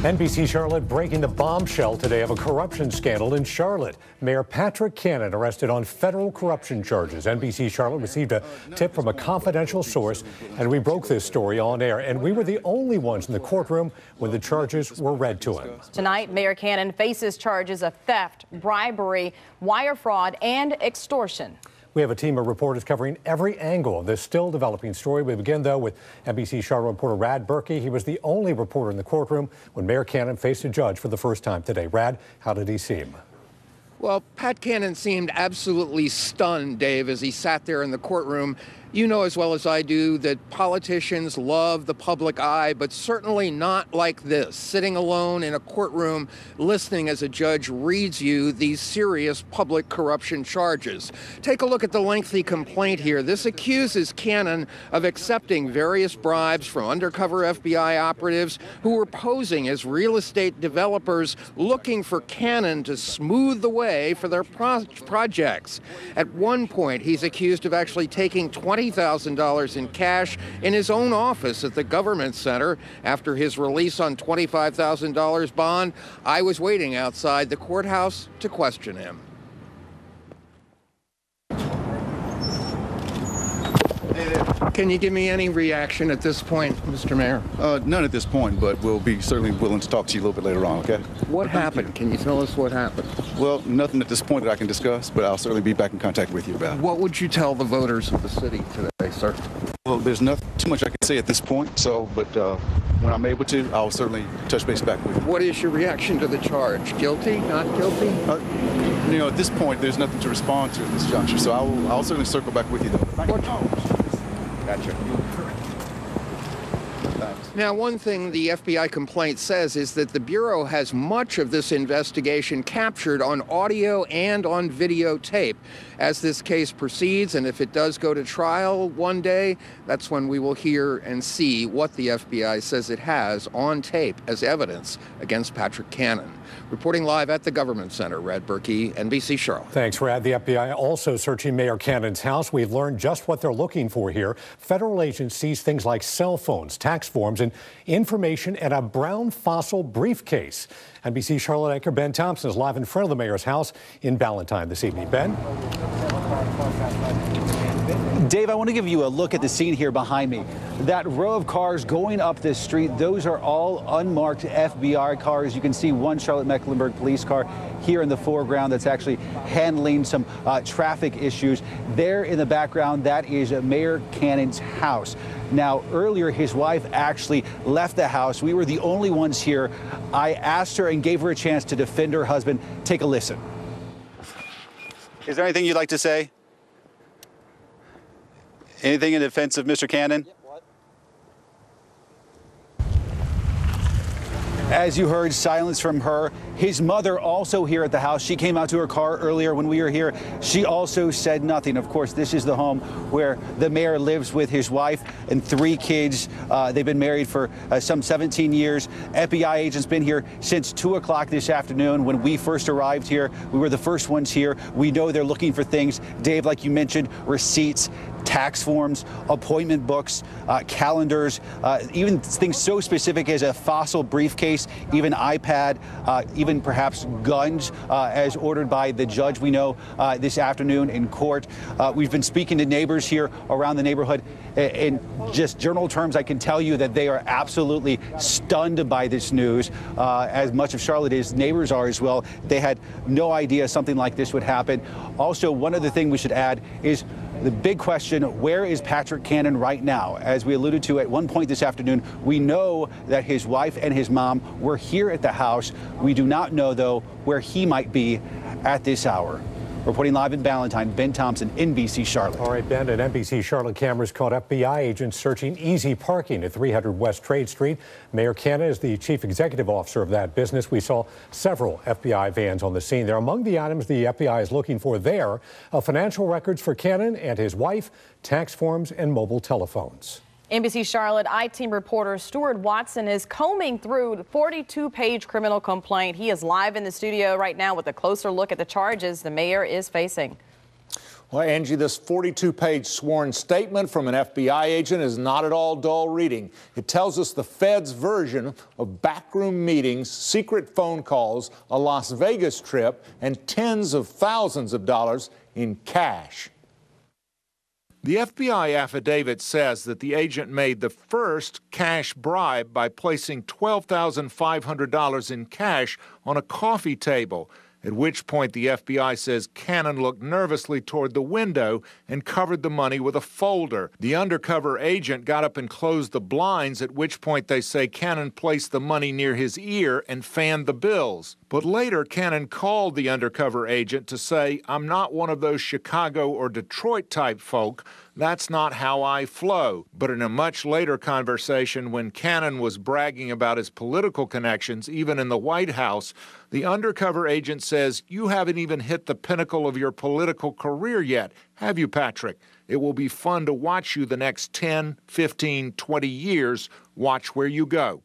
NBC Charlotte breaking the bombshell today of a corruption scandal in Charlotte. Mayor Patrick Cannon arrested on federal corruption charges. NBC Charlotte received a tip from a confidential source, and we broke this story on air. And we were the only ones in the courtroom when the charges were read to him. Tonight, Mayor Cannon faces charges of theft, bribery, wire fraud, and extortion. We have a team of reporters covering every angle of this still developing story. We begin, though, with NBC Charlotte reporter Rad Berkey. He was the only reporter in the courtroom when Mayor Cannon faced a judge for the first time today. Rad, how did he seem? Well, Pat Cannon seemed absolutely stunned, Dave, as he sat there in the courtroom. You know as well as I do that politicians love the public eye, but certainly not like this, sitting alone in a courtroom, listening as a judge reads you these serious public corruption charges. Take a look at the lengthy complaint here. This accuses Cannon of accepting various bribes from undercover FBI operatives who were posing as real estate developers looking for Cannon to smooth the way for their projects. At one point, he's accused of actually taking $20,000 in cash in his own office at the government center. After his release on $25,000 bond, I was waiting outside the courthouse to question him. Can you give me any reaction at this point, Mr. Mayor? None at this point, but we'll be certainly willing to talk to you a little bit later on, okay? What happened? Can you tell us what happened? Well, nothing at this point that I can discuss, but I'll certainly be back in contact with you about it. What would you tell the voters of the city today, sir? Well, there's nothing too much I can say at this point, but when I'm able to, I'll certainly touch base back with you. What is your reaction to the charge? Guilty? Not guilty? At this point, there's nothing to respond to at this juncture, so I'll certainly circle back with you, though. Thank you. Gotcha. Now, one thing the FBI complaint says is that the Bureau has much of this investigation captured on audio and on videotape. As this case proceeds, and if it does go to trial one day, that's when we will hear and see what the FBI says it has on tape as evidence against Patrick Cannon. Reporting live at the Government Center, Rad Berkey, NBC Charlotte. Thanks, Rad. The FBI also searching Mayor Cannon's house. We've learned just what they're looking for here. Federal agents seize things like cell phones, tax forms, and information in a brown fossil briefcase. NBC Charlotte anchor Ben Thompson is live in front of the mayor's house in Ballantyne this evening. Ben? Dave, I want to give you a look at the scene here behind me. That row of cars going up this street, those are all unmarked FBI cars. You can see one Charlotte-Mecklenburg police car here in the foreground that's actually handling some traffic issues. There in the background, that is Mayor Cannon's house. Now, earlier, his wife actually left the house. We were the only ones here. I asked her and gave her a chance to defend her husband. Take a listen. Is there anything you'd like to say? Anything in defense of Mr. Cannon? As you heard, silence from her. His mother also here at the house. She came out to her car earlier when we were here. She also said nothing. Of course, this is the home where the mayor lives with his wife and 3 kids. They've been married for some 17 years. FBI agents been here since 2 o'clock this afternoon. When we first arrived here, we were the first ones here. We know they're looking for things, Dave, like you mentioned, receipts, tax forms, appointment books, calendars, even things so specific as a fossil briefcase, even iPad, even perhaps guns as ordered by the judge we know this afternoon in court. We've been speaking to neighbors here around the neighborhood. In just general terms, I can tell you that they are absolutely stunned by this news, as much of Charlotte is. Neighbors are as well. They had no idea something like this would happen. Also, one other thing we should add is the big question, where is Patrick Cannon right now? As we alluded to at one point this afternoon, we know that his wife and his mom were here at the house. We do not know, though, where he might be at this hour. Reporting live in Ballantyne, Ben Thompson, NBC Charlotte. All right, Ben, and NBC Charlotte cameras caught FBI agents searching Easy Parking at 300 West Trade Street. Mayor Cannon is the chief executive officer of that business. We saw several FBI vans on the scene there. Among the items the FBI is looking for there, financial records for Cannon and his wife, tax forms, and mobile telephones. NBC Charlotte I-Team reporter Stuart Watson is combing through the 42-page criminal complaint. He is live in the studio right now with a closer look at the charges the mayor is facing. Well, Angie, this 42-page sworn statement from an FBI agent is not at all dull reading. It tells us the Fed's version of backroom meetings, secret phone calls, a Las Vegas trip, and tens of thousands of dollars in cash. The FBI affidavit says that the agent made the first cash bribe by placing $12,500 in cash on a coffee table, at which point the FBI says Cannon looked nervously toward the window and covered the money with a folder. The undercover agent got up and closed the blinds, at which point they say Cannon placed the money near his ear and fanned the bills. But later, Cannon called the undercover agent to say, "I'm not one of those Chicago or Detroit type folk. That's not how I flow." But in a much later conversation, when Cannon was bragging about his political connections, even in the White House, the undercover agent says, "You haven't even hit the pinnacle of your political career yet, have you, Patrick? It will be fun to watch you the next 10, 15, 20 years. Watch where you go."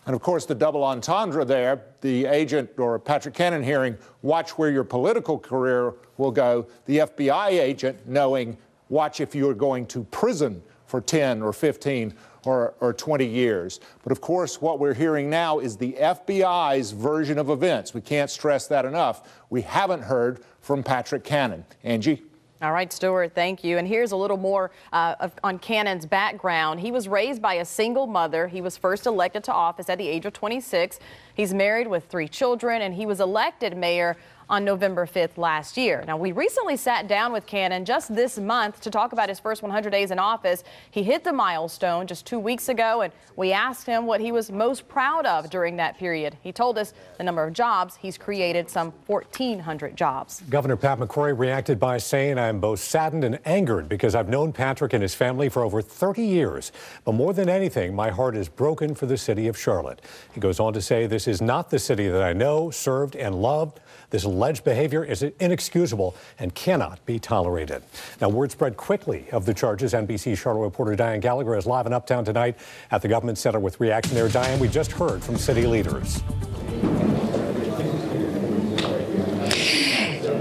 And of course, the double entendre there, the agent or Patrick Cannon hearing, "Watch where your political career will go," the FBI agent knowing, "Watch if you are going to prison for 10 or 15 or 20 years. But of course, what we're hearing now is the FBI's version of events. We can't stress that enough. We haven't heard from Patrick Cannon. Angie? All right, Stuart, thank you. And here's a little more on Cannon's background. He was raised by a single mother. He was first elected to office at the age of 26. He's married with 3 children, and he was elected mayor on November 5th last year. Now, we recently sat down with Cannon just this month to talk about his first 100 days in office. He hit the milestone just 2 weeks ago, and we asked him what he was most proud of during that period. He told us the number of jobs he's created, some 1,400 jobs. Governor Pat McCrory reacted by saying, "I'm both saddened and angered because I've known Patrick and his family for over 30 years. But more than anything, my heart is broken for the city of Charlotte." He goes on to say, "This is not the city that I know, served, and loved. This alleged behavior is inexcusable and cannot be tolerated." Now, word spread quickly of the charges. NBC Charlotte reporter Diane Gallagher is live in Uptown tonight at the Government Center with reaction there. Diane, we just heard from city leaders.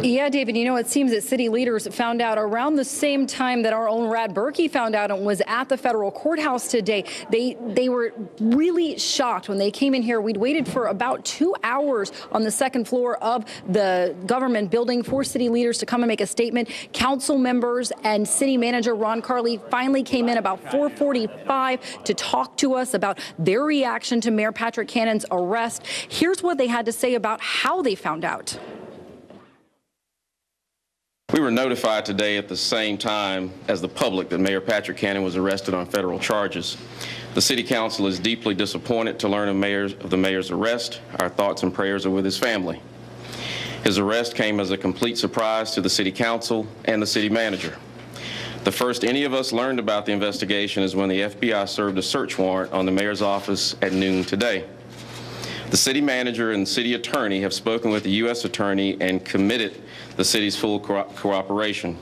Yeah, David, you know, it seems that city leaders found out around the same time that our own Rad Berkey found out and was at the federal courthouse today. They were really shocked when they came in here. We'd waited for about 2 hours on the second floor of the government building for city leaders to come and make a statement. Council members and city manager Ron Carley finally came in about 4:45 to talk to us about their reaction to Mayor Patrick Cannon's arrest. Here's what they had to say about how they found out. We were notified today at the same time as the public that Mayor Patrick Cannon was arrested on federal charges. The City Council is deeply disappointed to learn of the mayor's arrest. Our thoughts and prayers are with his family. His arrest came as a complete surprise to the City Council and the City Manager. The first any of us learned about the investigation is when the FBI served a search warrant on the mayor's office at noon today. The City Manager and City Attorney have spoken with the U.S. Attorney and committed the city's full cooperation.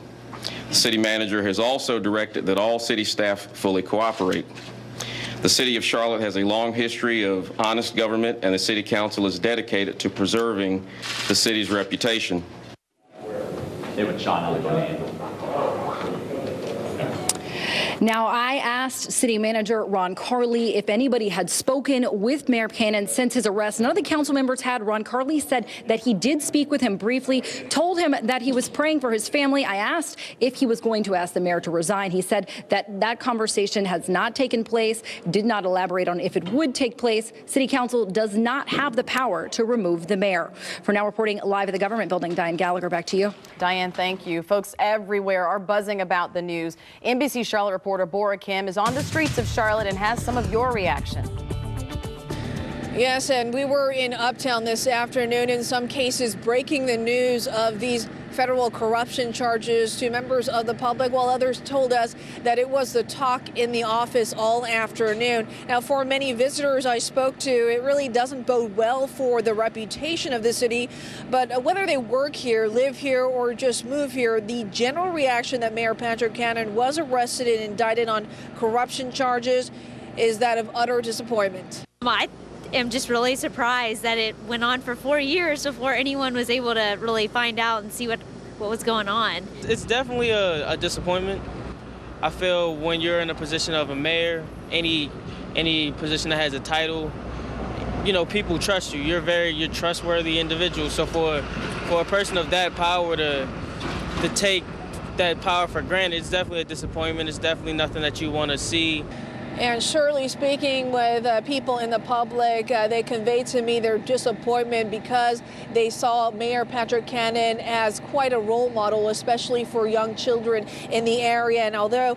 The City Manager has also directed that all city staff fully cooperate. The City of Charlotte has a long history of honest government, and the City Council is dedicated to preserving the city's reputation. It would shine on the Now, I asked City Manager Ron Carley if anybody had spoken with Mayor Cannon since his arrest. None of the council members had. Ron Carley said that he did speak with him briefly, told him that he was praying for his family. I asked if he was going to ask the mayor to resign. He said that that conversation has not taken place, did not elaborate on if it would take place. City Council does not have the power to remove the mayor. For now, reporting live at the government building, Diane Gallagher, back to you. Diane, thank you. Folks everywhere are buzzing about the news. NBC Charlotte reporter Bora Kim is on the streets of Charlotte and has some of your reaction. Yes, and we were in Uptown this afternoon, in some cases breaking the news of these federal corruption charges to members of the public, while others told us that it was the talk in the office all afternoon. Now, for many visitors I spoke to, it really doesn't bode well for the reputation of the city. But whether they work here, live here, or just move here, the general reaction that Mayor Patrick Cannon was arrested and indicted on corruption charges is that of utter disappointment. I am just really surprised that it went on for 4 years before anyone was able to really find out and see what what was going on. It's definitely a disappointment. I feel when you're in a position of a mayor, any position that has a title, you know, people trust you. You're a trustworthy individual. So for a person of that power to take that power for granted, it's definitely a disappointment. It's definitely nothing that you want to see. And Shirley, speaking with people in the public, they conveyed to me their disappointment because they saw Mayor Patrick Cannon as quite a role model, especially for young children in the area. And although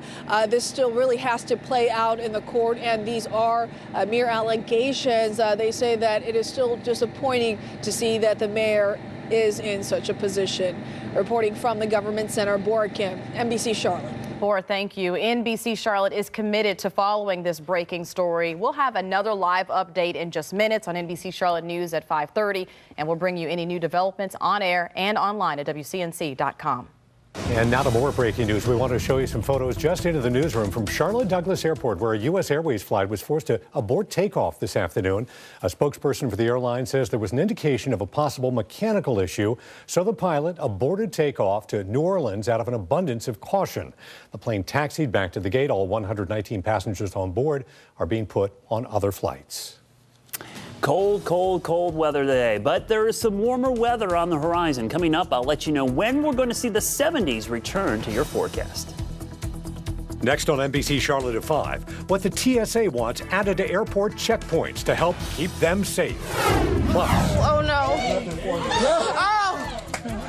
this still really has to play out in the court, and these are mere allegations, they say that it is still disappointing to see that the mayor is in such a position. Reporting from the Government Center, Bora Kim, NBC Charlotte. Bora, thank you. NBC Charlotte is committed to following this breaking story. We'll have another live update in just minutes on NBC Charlotte News at 5:30, and we'll bring you any new developments on air and online at WCNC.com. And now to more breaking news. We want to show you some photos just into the newsroom from Charlotte Douglas Airport, where a U.S. Airways flight was forced to abort takeoff this afternoon. A spokesperson for the airline says there was an indication of a possible mechanical issue, so the pilot aborted takeoff to New Orleans out of an abundance of caution. The plane taxied back to the gate. All 119 passengers on board are being put on other flights. Cold, cold, cold weather today, but there is some warmer weather on the horizon. Coming up, I'll let you know when we're going to see the 70s return to your forecast. Next on NBC Charlotte at 5, what the TSA wants added to airport checkpoints to help keep them safe. Plus, oh no.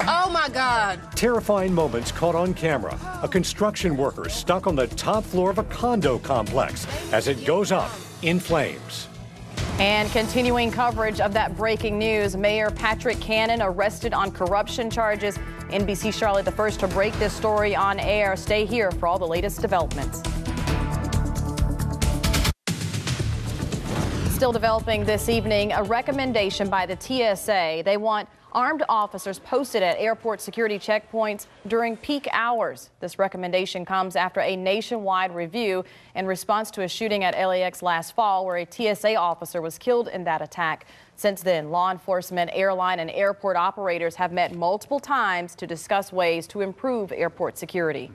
Oh my God. Terrifying moments caught on camera. A construction worker stuck on the top floor of a condo complex as it goes up in flames. And continuing coverage of that breaking news, Mayor Patrick Cannon arrested on corruption charges. NBC Charlotte, the first to break this story on air. Stay here for all the latest developments. Still developing this evening, a recommendation by the TSA. They want armed officers posted at airport security checkpoints during peak hours. This recommendation comes after a nationwide review in response to a shooting at LAX last fall where a TSA officer was killed in that attack. Since then, law enforcement, airline and airport operators have met multiple times to discuss ways to improve airport security.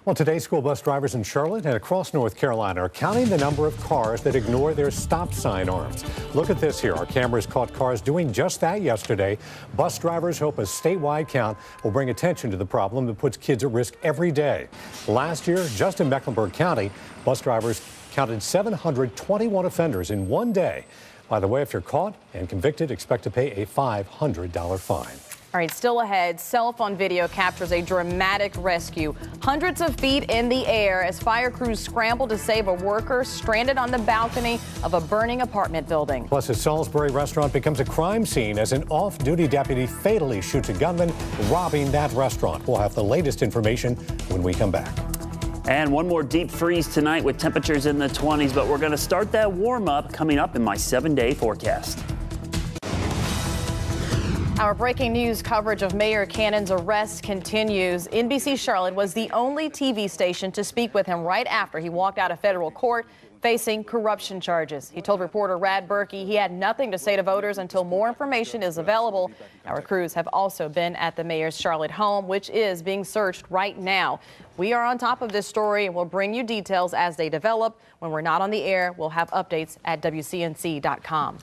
Well, today, school bus drivers in Charlotte and across North Carolina are counting the number of cars that ignore their stop sign arms. Look at this here. Our cameras caught cars doing just that yesterday. Bus drivers hope a statewide count will bring attention to the problem that puts kids at risk every day. Last year, just in Mecklenburg County, bus drivers counted 721 offenders in one day. By the way, if you're caught and convicted, expect to pay a $500 fine. All right, still ahead, cell phone video captures a dramatic rescue. Hundreds of feet in the air as fire crews scramble to save a worker stranded on the balcony of a burning apartment building. Plus, a Salisbury restaurant becomes a crime scene as an off-duty deputy fatally shoots a gunman robbing that restaurant. We'll have the latest information when we come back. And one more deep freeze tonight with temperatures in the 20s, but we're going to start that warm-up coming up in my 7-day forecast. Our breaking news coverage of Mayor Cannon's arrest continues. NBC Charlotte was the only TV station to speak with him right after he walked out of federal court facing corruption charges. He told reporter Rad Berkey he had nothing to say to voters until more information is available. Our crews have also been at the mayor's Charlotte home, which is being searched right now. We are on top of this story and we'll bring you details as they develop. When we're not on the air, we'll have updates at WCNC.com.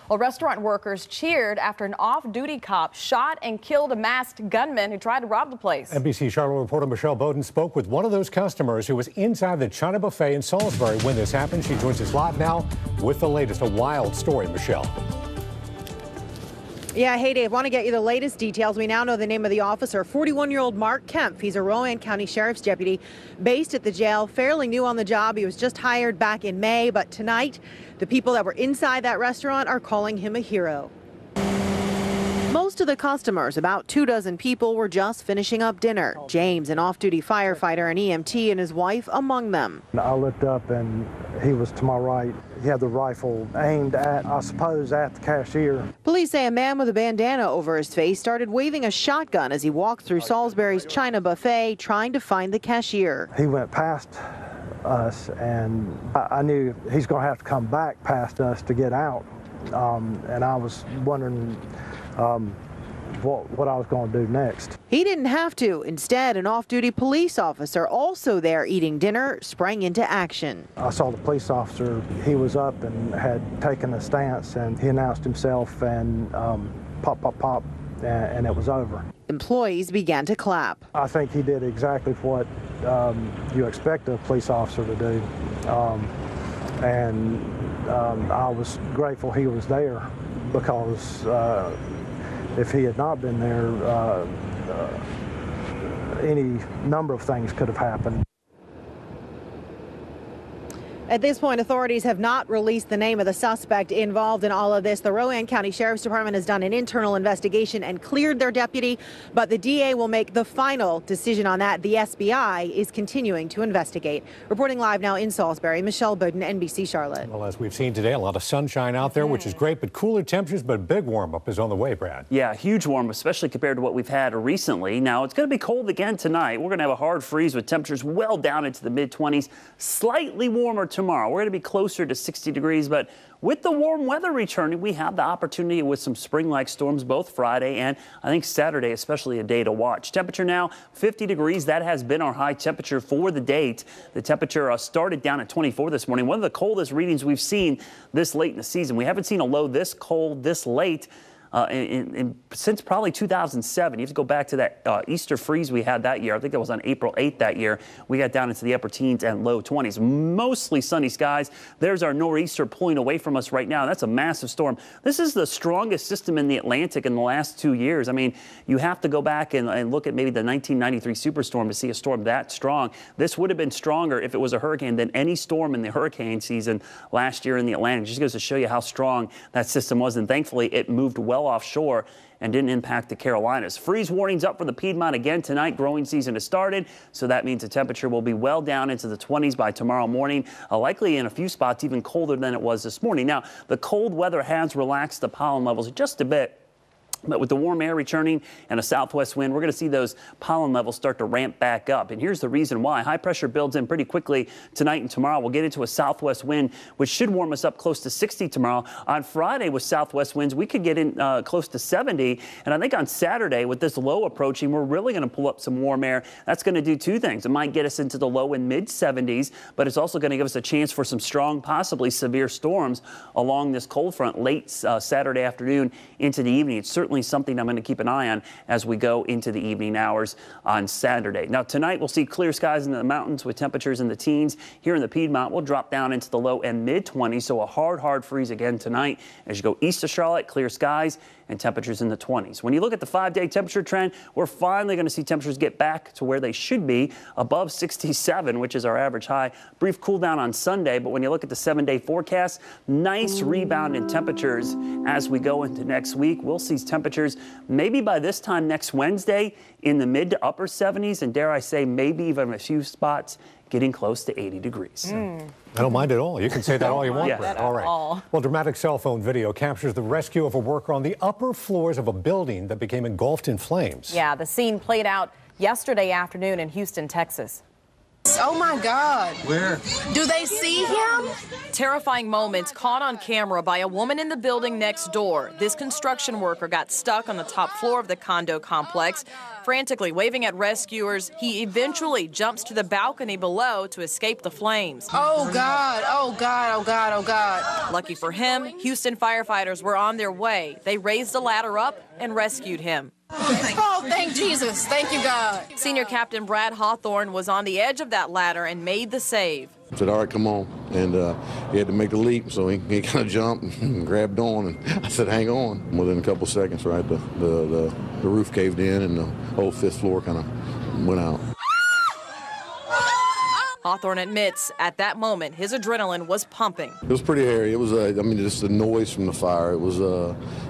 Well, restaurant workers cheered after an off-duty cop shot and killed a masked gunman who tried to rob the place. NBC Charlotte reporter Michelle Bowden spoke with one of those customers who was inside the China Buffet in Salisbury when this happened. She joins us live now with the latest. A wild story, Michelle. Yeah, hey Dave, want to get you the latest details. We now know the name of the officer, 41-year-old Mark Kemp. He's a Rowan County Sheriff's deputy based at the jail, fairly new on the job. He was just hired back in May, but tonight the people that were inside that restaurant are calling him a hero. Most of the customers, about 24 people, were just finishing up dinner. James, an off-duty firefighter and EMT, and his wife among them. I looked up and he was to my right. He had the rifle aimed at, I suppose, at the cashier. Police say a man with a bandana over his face started waving a shotgun as he walked through Salisbury's China Buffet trying to find the cashier. He went past us and I knew he's going to have to come back past us to get out. And I was wondering what I was going to do next. He didn't have to. Instead, an off-duty police officer, also there eating dinner, sprang into action. I saw the police officer. He was up and had taken a stance, and he announced himself, and pop, pop, pop, and it was over. Employees began to clap. I think he did exactly what you expect a police officer to do, and I was grateful he was there, because if he had not been there, any number of things could have happened. At this point, authorities have not released the name of the suspect involved in all of this. The Rowan County Sheriff's Department has done an internal investigation and cleared their deputy, but the DA will make the final decision on that. The SBI is continuing to investigate. Reporting live now in Salisbury, Michelle Bowden, NBC Charlotte. Well, as we've seen today, a lot of sunshine out there, which is great, but cooler temperatures, but a big warm-up is on the way, Brad. Yeah, huge warm, especially compared to what we've had recently. Now, it's going to be cold again tonight. We're going to have a hard freeze with temperatures well down into the mid-20s, slightly warmer tomorrow. We're going to be closer to 60 degrees, but with the warm weather returning, we have the opportunity with some spring-like storms both Friday and I think Saturday, especially a day to watch. Temperature now 50 degrees. That has been our high temperature for the date. The temperature started down at 24 this morning. One of the coldest readings we've seen this late in the season. We haven't seen a low this cold this late since probably 2007. You have to go back to that Easter freeze we had that year. I think that was on April 8th that year. We got down into the upper teens and low 20s. Mostly sunny skies. There's our nor'easter pulling away from us right now. That's a massive storm. This is the strongest system in the Atlantic in the last 2 years. I mean, you have to go back and look at maybe the 1993 superstorm to see a storm that strong. This would have been stronger if it was a hurricane than any storm in the hurricane season last year in the Atlantic. It just goes to show you how strong that system was, and thankfully it moved well offshore and didn't impact the Carolinas. Freeze warnings up for the Piedmont again tonight. Growing season has started, so that means the temperature will be well down into the 20s by tomorrow morning, likely in a few spots even colder than it was this morning. Now, the cold weather has relaxed the pollen levels just a bit. But with the warm air returning and a southwest wind, we're going to see those pollen levels start to ramp back up. And here's the reason why. High pressure builds in pretty quickly tonight and tomorrow. We'll get into a southwest wind, which should warm us up close to 60 tomorrow. On Friday with southwest winds, we could get in close to 70. And I think on Saturday with this low approaching, we're really going to pull up some warm air. That's going to do two things. It might get us into the low and mid 70s, but it's also going to give us a chance for some strong, possibly severe storms along this cold front late Saturday afternoon into the evening. It's certainly something I'm going to keep an eye on as we go into the evening hours on Saturday. Now, tonight we'll see clear skies in the mountains with temperatures in the teens. Here in the Piedmont, we'll drop down into the low and mid 20s, so a hard freeze again tonight. As you go east of Charlotte, clear skies and temperatures in the 20s. When you look at the 5-day temperature trend, we're finally going to see temperatures get back to where they should be, above 67, which is our average high. Brief cool down on Sunday, but when you look at the 7-day forecast, nice rebound in temperatures as we go into next week. We'll see temperatures maybe by this time next Wednesday in the mid to upper 70s, and dare I say maybe even in a few spots getting close to 80 degrees. I don't mind at all. You can say that all you want, Brad. All right. Well, dramatic cell phone video captures the rescue of a worker on the upper floors of a building that became engulfed in flames. Yeah, the scene played out yesterday afternoon in Houston, Texas. Oh my God. Where? Do they see him? Terrifying moments caught on camera by a woman in the building next door. This construction worker got stuck on the top floor of the condo complex. Frantically waving at rescuers, he eventually jumps to the balcony below to escape the flames. Oh God, oh God, oh God, oh God. Lucky for him, Houston firefighters were on their way. They raised a ladder up and rescued him. Oh, thank Jesus. Thank you, God. Senior Captain Brad Hawthorne was on the edge of that ladder and made the save. I said, all right, come on. And he had to make the leap, so he kind of jumped and grabbed on. And I said, hang on. Within a couple seconds, right, the roof caved in and the whole 5th floor kind of went out. Hawthorne admits at that moment his adrenaline was pumping. It was pretty hairy. It was, I mean, just the noise from the fire. It was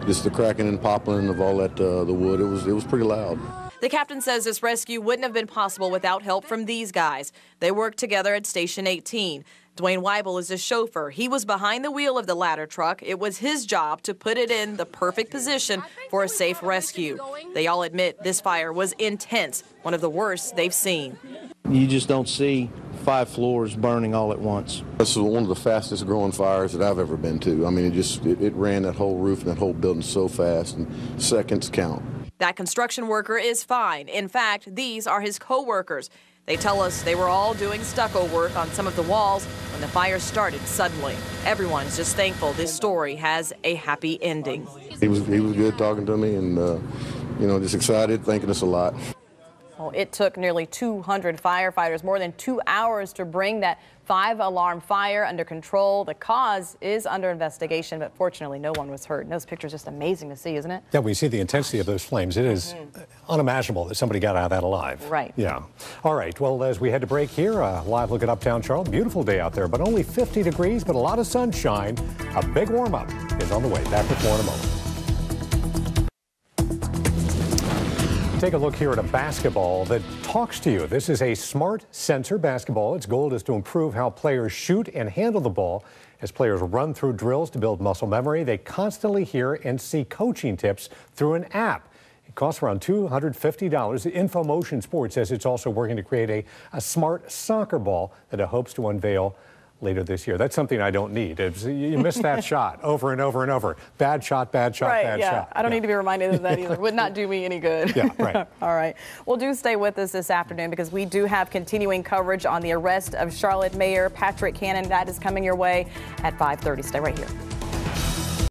just the cracking and popping of all that the wood. It was pretty loud. The captain says this rescue wouldn't have been possible without help from these guys. They worked together at Station 18. Dwayne Weibel is a chauffeur. He was behind the wheel of the ladder truck. It was his job to put it in the perfect position for a safe rescue. They all admit this fire was intense, one of the worst they've seen. You just don't see 5 floors burning all at once. This is one of the fastest growing fires that I've ever been to. I mean, it ran that whole roof and that whole building so fast, and seconds count. That construction worker is fine. In fact, these are his co-workers. They tell us they were all doing stucco work on some of the walls when the fire started suddenly. Everyone's just thankful this story has a happy ending. He was good talking to me and, just excited, thanking us a lot. Well, it took nearly 200 firefighters more than 2 hours to bring that 5-alarm fire under control. The cause is under investigation, but fortunately no one was hurt. And those pictures just amazing to see, isn't it? Yeah, we see the intensity of those flames. It is unimaginable that somebody got out of that alive. Right. Yeah. All right. Well, as we head to break here, a live look at Uptown Charlotte. Beautiful day out there, but only 50 degrees, but a lot of sunshine. A big warm-up is on the way. Back with more in a moment. Take a look here at a basketball that talks to you. This is a smart sensor basketball. Its goal is to improve how players shoot and handle the ball. As players run through drills to build muscle memory, they constantly hear and see coaching tips through an app. It costs around $250. InfoMotion Sports says it's also working to create a smart soccer ball that it hopes to unveil later this year. That's something I don't need. You miss that shot over and over and over. Bad shot, bad shot, right, bad yeah. shot. I don't need to be reminded of that either. Would not do me any good. Yeah, right. All right. Well, do stay with us this afternoon because we do have continuing coverage on the arrest of Charlotte Mayor Patrick Cannon. That is coming your way at 5:30. Stay right here.